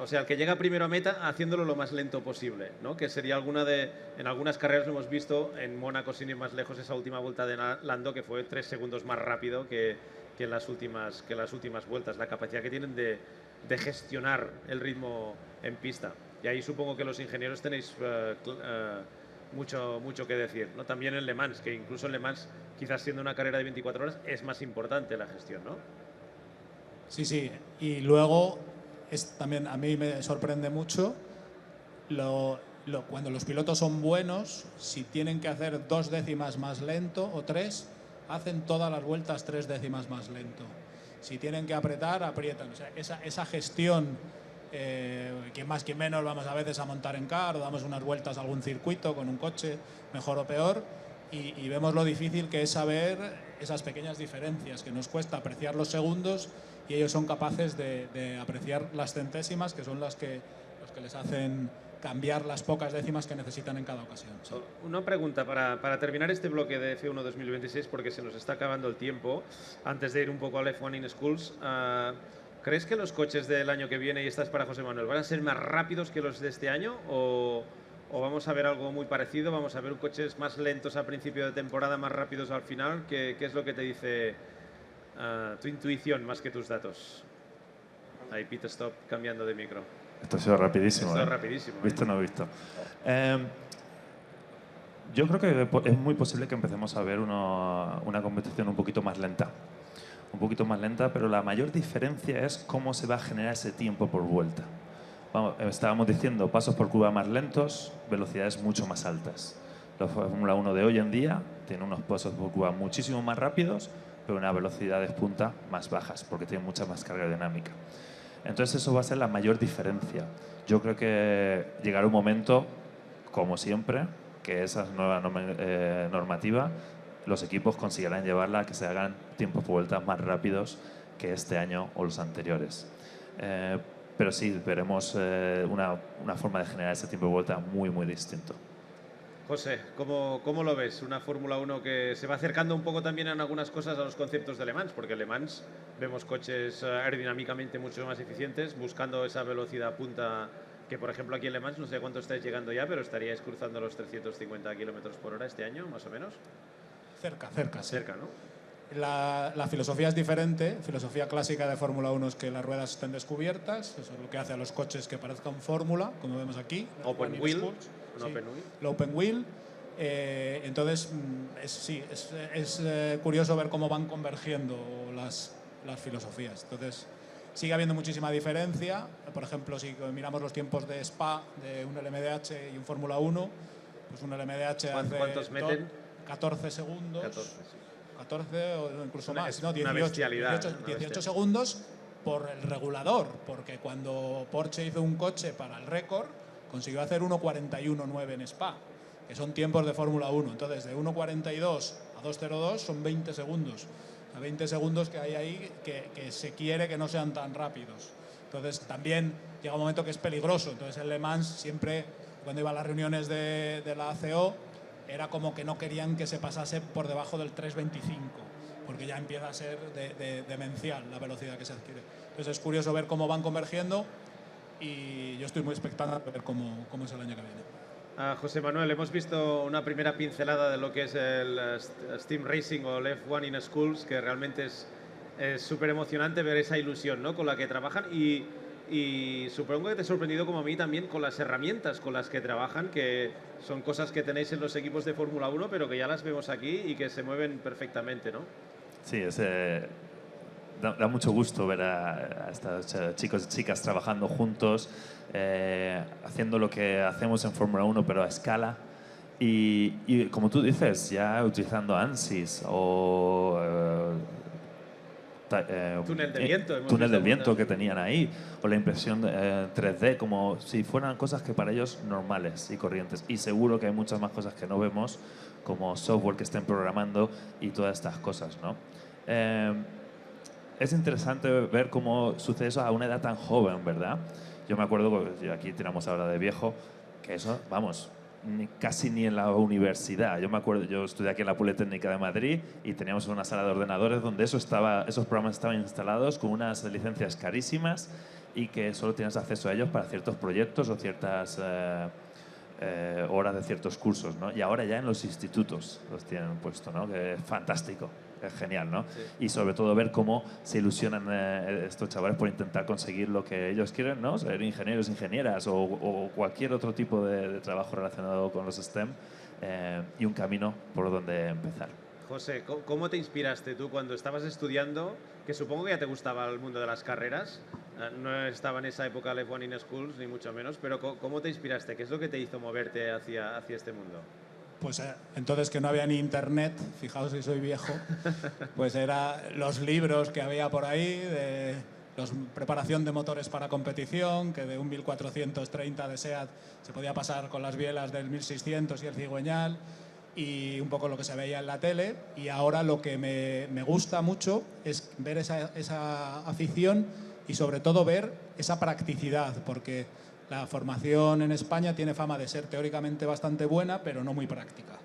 O sea, el que llega primero a meta haciéndolo lo más lento posible, ¿no? Que sería en algunas carreras lo hemos visto, en Mónaco sin ir más lejos, esa última vuelta de Lando, que fue 3 segundos más rápido que las últimas vueltas, la capacidad que tienen de gestionar el ritmo en pista. Y ahí supongo que los ingenieros tenéis mucho que decir, ¿no? También en Le Mans, que incluso en Le Mans, quizás siendo una carrera de 24 horas, es más importante la gestión, ¿no? Sí. Y luego, también a mí me sorprende mucho cuando los pilotos son buenos, si tienen que hacer 2 décimas más lento o 3, hacen todas las vueltas 3 décimas más lento. Si tienen que apretar, aprietan. O sea, esa gestión, que más que menos vamos a veces a montar en car o damos unas vueltas a algún circuito con un coche, mejor o peor, y vemos lo difícil que es saber esas pequeñas diferencias, que nos cuesta apreciar los segundos y ellos son capaces de apreciar las centésimas, que son los que les hacen cambiar las pocas décimas que necesitan en cada ocasión. Sí. Una pregunta para terminar este bloque de F1 2026, porque se nos está acabando el tiempo, antes de ir un poco al F1 in Schools. ¿Crees que los coches del año que viene, y esta es para José Manuel, van a ser más rápidos que los de este año o vamos a ver algo muy parecido? ¿Vamos a ver coches más lentos al principio de temporada, más rápidos al final? ¿Qué es lo que te dice tu intuición más que tus datos? Ahí pit stop cambiando de micro. Esto ha sido rapidísimo. Esto es rapidísimo. Visto no visto. Yo creo que es muy posible que empecemos a ver una competición un poquito más lenta. Un poquito más lenta, pero la mayor diferencia es cómo se va a generar ese tiempo por vuelta. Estábamos diciendo pasos por curva más lentos, velocidades mucho más altas. La Fórmula 1 de hoy en día tiene unos pasos por curva muchísimo más rápidos, pero unas velocidades punta más bajas, porque tiene mucha más carga dinámica. Entonces eso va a ser la mayor diferencia. Yo creo que llegará un momento, como siempre, que esa nueva normativa, los equipos conseguirán llevarla a que se hagan tiempos de vuelta más rápidos que este año o los anteriores. Pero sí, veremos una forma de generar ese tiempo de vuelta muy, muy distinto. José, ¿cómo lo ves? Una Fórmula 1 que se va acercando un poco también en algunas cosas a los conceptos de Le Mans, porque en Le Mans vemos coches aerodinámicamente mucho más eficientes, buscando esa velocidad punta que, por ejemplo, aquí en Le Mans, no sé cuánto estáis llegando ya, pero estaríais cruzando los 350 km/h este año, más o menos. Cerca, sí. Cerca, ¿no? La filosofía es diferente. Filosofía clásica de Fórmula 1 es que las ruedas estén descubiertas. Eso es lo que hace a los coches que parezcan Fórmula, como vemos aquí. Open wheel. Open wheel. Entonces, es curioso ver cómo van convergiendo las filosofías. Entonces, sigue habiendo muchísima diferencia. Por ejemplo, si miramos los tiempos de Spa de un LMDH y un Fórmula 1, pues un LMDH ¿Cuántos meten? 14 segundos. 14 o incluso más, ¿no? 18 segundos por el regulador, porque cuando Porsche hizo un coche para el récord, consiguió hacer 1.41.9 en Spa, que son tiempos de Fórmula 1. Entonces, de 1.42 a 2.02 son 20 segundos. A 20 segundos que hay ahí que se quiere que no sean tan rápidos. Entonces, también llega un momento que es peligroso. Entonces, en Le Mans siempre, cuando iba a las reuniones de la ACO, era como que no querían que se pasase por debajo del 3.25, porque ya empieza a ser demencial la velocidad que se adquiere. Entonces es curioso ver cómo van convergiendo y yo estoy muy expectante de ver cómo es el año que viene. José Manuel, hemos visto una primera pincelada de lo que es el Steam Racing o el F1 in Schools, que realmente es súper emocionante ver esa ilusión, ¿no?, con la que trabajan y supongo que te ha sorprendido como a mí también con las herramientas con las que trabajan, que son cosas que tenéis en los equipos de Fórmula 1, pero que ya las vemos aquí y que se mueven perfectamente, ¿no? Sí, da mucho gusto ver a estos chicos y chicas trabajando juntos, haciendo lo que hacemos en Fórmula 1, pero a escala. Y como tú dices, ya utilizando ANSYS o túnel de viento, túnel del viento que tenían ahí, o la impresión 3D, como si fueran cosas que para ellos normales y corrientes. Y seguro que hay muchas más cosas que no vemos, como software que estén programando y todas estas cosas, ¿no? Es interesante ver cómo sucede eso a una edad tan joven, ¿verdad? Yo me acuerdo, aquí tiramos ahora de viejo, que eso, vamos, casi ni en la universidad. Yo me acuerdo, yo estudié aquí en la Politécnica de Madrid y teníamos una sala de ordenadores donde esos programas estaban instalados con unas licencias carísimas y que solo tienes acceso a ellos para ciertos proyectos o ciertas horas de ciertos cursos, ¿no? Y ahora ya en los institutos los tienen puesto, ¿no? Que es fantástico, es genial, ¿no? Sí. Y sobre todo ver cómo se ilusionan estos chavales por intentar conseguir lo que ellos quieren, ¿no? Ser ingenieros, ingenieras o cualquier otro tipo de trabajo relacionado con los STEM y un camino por donde empezar. José, ¿cómo te inspiraste tú cuando estabas estudiando? Que supongo que ya te gustaba el mundo de las carreras. No estaba en esa época el F1 in Schools, ni mucho menos, pero ¿cómo te inspiraste? ¿Qué es lo que te hizo moverte hacia este mundo? Pues entonces, que no había ni internet, fijaos si soy viejo, pues era los libros que había por ahí de preparación de motores para competición, que de un 1430 de SEAT se podía pasar con las bielas del 1600 y el cigüeñal, y un poco lo que se veía en la tele. Y ahora lo que me gusta mucho es ver esa afición y sobre todo ver esa practicidad, porque la formación en España tiene fama de ser teóricamente bastante buena, pero no muy práctica.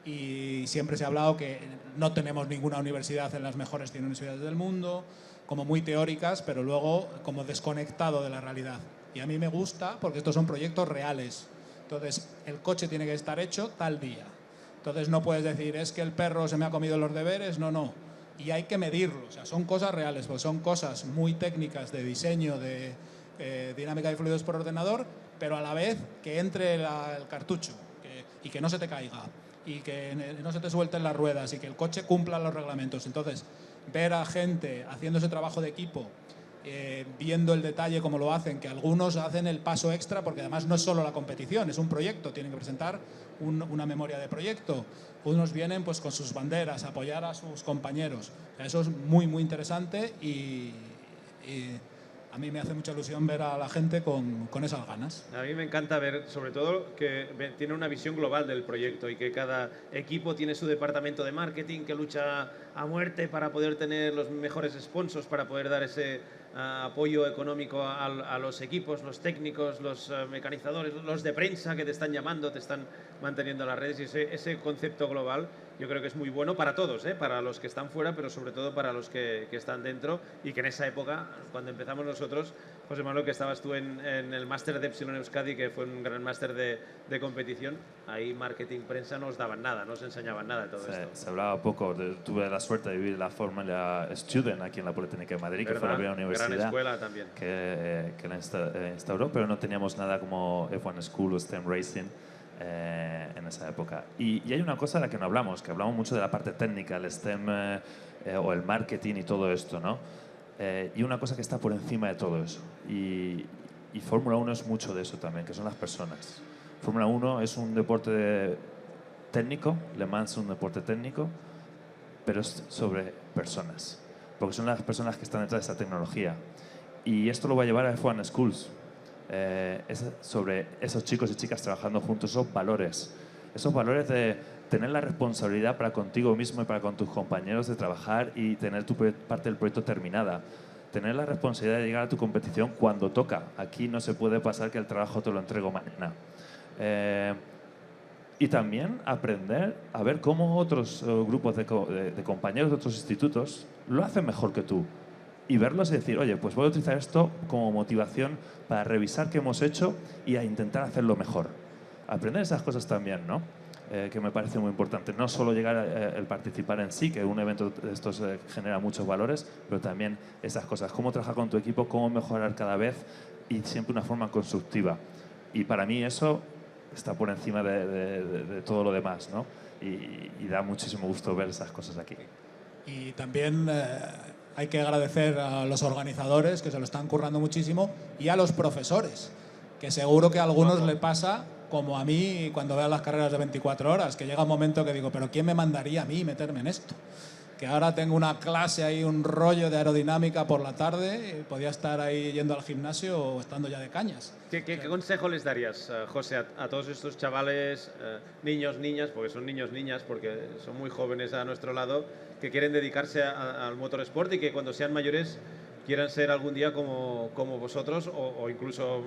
Y siempre se ha hablado que no tenemos ninguna universidad en las mejores 100 universidades del mundo, como muy teóricas, pero luego como desconectado de la realidad. Y a mí me gusta porque estos son proyectos reales. Entonces, el coche tiene que estar hecho tal día. Entonces, no puedes decir, es que el perro se me ha comido los deberes. No. Y hay que medirlo. O sea, son cosas reales, porque son cosas muy técnicas de diseño, de dinámica de fluidos por ordenador, pero a la vez que entre el cartucho y que no se te caiga y que no se te suelten las ruedas y que el coche cumpla los reglamentos. Entonces, ver a gente haciendo ese trabajo de equipo, viendo el detalle como lo hacen, que algunos hacen el paso extra, porque además no es solo la competición, es un proyecto, tienen que presentar una memoria de proyecto. Unos vienen pues con sus banderas a apoyar a sus compañeros. Eso es muy, muy interesante y a mí me hace mucha ilusión ver a la gente con esas ganas. A mí me encanta ver, sobre todo, que tiene una visión global del proyecto y que cada equipo tiene su departamento de marketing que lucha a muerte para poder tener los mejores sponsors, para poder dar ese apoyo económico a los equipos, los técnicos, los mecanizadores, los de prensa que te están llamando, te están manteniendo en las redes. Y ese concepto global yo creo que es muy bueno para todos, para los que están fuera, pero sobre todo para los que están dentro, y que en esa época, cuando empezamos nosotros, José Manuel, que estabas tú en el máster de Epsilon Euskadi, que fue un gran máster de competición, ahí marketing, prensa no os daban nada, no os enseñaban nada de todo esto. Se hablaba poco. Tuve la suerte de vivir la Fórmula Student aquí en la Politécnica de Madrid, que fue la primera universidad gran escuela también. que la instauró, pero no teníamos nada como F1 School o STEM Racing en esa época. Y hay una cosa de la que no hablamos, que hablamos mucho de la parte técnica, el STEM o el marketing y todo esto, ¿no? Y una cosa que está por encima de todo eso. Y Fórmula 1 es mucho de eso también, que son las personas. Fórmula 1 es un deporte técnico, Le Mans es un deporte técnico, pero es sobre personas, porque son las personas que están detrás de esta tecnología. Y esto lo va a llevar a F1 Schools, es sobre esos chicos y chicas trabajando juntos, esos valores de tener la responsabilidad para contigo mismo y para con tus compañeros de trabajar y tener tu parte del proyecto terminada. Tener la responsabilidad de llegar a tu competición cuando toca. Aquí no se puede pasar que el trabajo te lo entrego mañana. Y también aprender a ver cómo otros grupos de compañeros de otros institutos lo hacen mejor que tú. Y verlos y decir, oye, pues voy a utilizar esto como motivación para revisar qué hemos hecho y a intentar hacerlo mejor. Aprender esas cosas también, ¿no? Que me parece muy importante. No solo llegar a el participar en sí, que un evento de estos genera muchos valores, pero también esas cosas. Cómo trabajar con tu equipo, cómo mejorar cada vez y siempre de una forma constructiva. Y para mí eso está por encima de todo lo demás, ¿no? Y da muchísimo gusto ver esas cosas aquí. Y también hay que agradecer a los organizadores, que se lo están currando muchísimo, y a los profesores, que seguro que a algunos le pasa como a mí cuando vean las carreras de 24 horas, que llega un momento que digo, pero ¿quién me mandaría a mí meterme en esto? Que ahora tengo una clase ahí, un rollo de aerodinámica por la tarde, y podía estar ahí yendo al gimnasio o estando ya de cañas. ¿Qué consejo les darías, José, a todos estos chavales, niños, niñas, porque son niños, niñas, porque son muy jóvenes a nuestro lado, que quieren dedicarse al motorsport y que cuando sean mayores quieran ser algún día como vosotros o incluso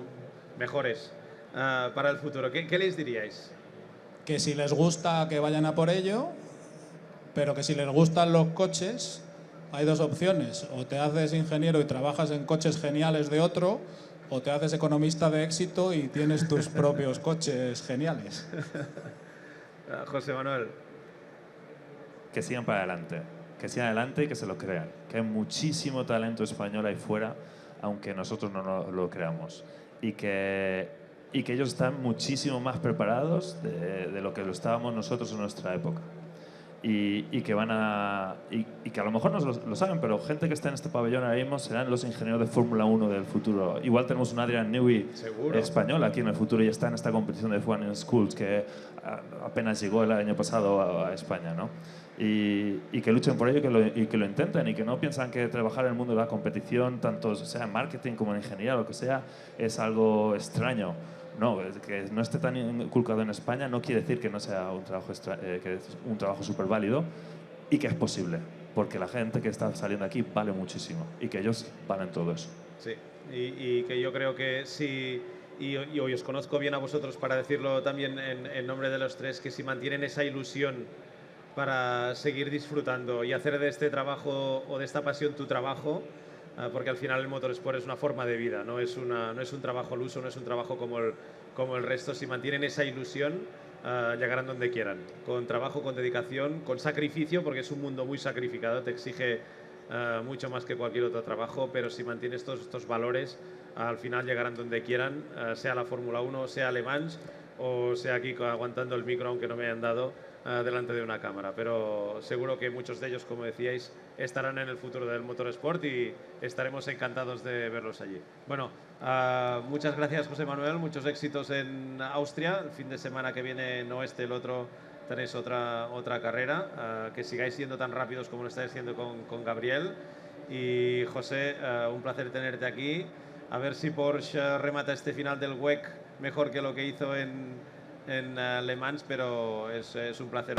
mejores para el futuro? ¿Qué les diríais? Que si les gusta, que vayan a por ello, pero que si les gustan los coches, hay dos opciones: o te haces ingeniero y trabajas en coches geniales de otro, o te haces economista de éxito y tienes tus propios coches geniales. José Manuel. Que sigan para adelante, y que se lo crean, que hay muchísimo talento español ahí fuera, aunque nosotros no lo creamos, y que ellos están muchísimo más preparados de lo que lo estábamos nosotros en nuestra época. Y que van a y que a lo mejor no lo saben, pero gente que está en este pabellón ahora mismo serán los ingenieros de Fórmula 1 del futuro. Igual tenemos un Adrian Newey español aquí en el futuro y está en esta competición de F1 Schools que apenas llegó el año pasado a España, ¿no? Y que luchen por ello y que lo intenten, y que no piensan que trabajar en el mundo de la competición, tanto sea en marketing como en ingeniería o lo que sea, es algo extraño. No, que no esté tan inculcado en España no quiere decir que no sea un trabajo, que es un trabajo súper válido, y que es posible, porque la gente que está saliendo aquí vale muchísimo y que ellos valen todo eso. Sí, y que yo creo que sí, y hoy os conozco bien a vosotros para decirlo también en nombre de los tres, que si mantienen esa ilusión para seguir disfrutando y hacer de este trabajo o de esta pasión tu trabajo, porque al final el motorsport es una forma de vida, no es un trabajo al uso, no es un trabajo como el resto. Si mantienen esa ilusión, llegarán donde quieran, con trabajo, con dedicación, con sacrificio, porque es un mundo muy sacrificado, te exige mucho más que cualquier otro trabajo, pero si mantienes estos valores, al final llegarán donde quieran, sea la Fórmula 1, sea Le Mans, o sea aquí aguantando el micro, aunque no me hayan dado, delante de una cámara. Pero seguro que muchos de ellos, como decíais, estarán en el futuro del motorsport y estaremos encantados de verlos allí. Bueno, muchas gracias, José Manuel, muchos éxitos en Austria. El fin de semana que viene, no el otro, tenéis otra carrera. Que sigáis siendo tan rápidos como lo estáis haciendo con Gabriel. Y José, un placer tenerte aquí. A ver si Porsche remata este final del WEC mejor que lo que hizo en Le Mans, pero es un placer.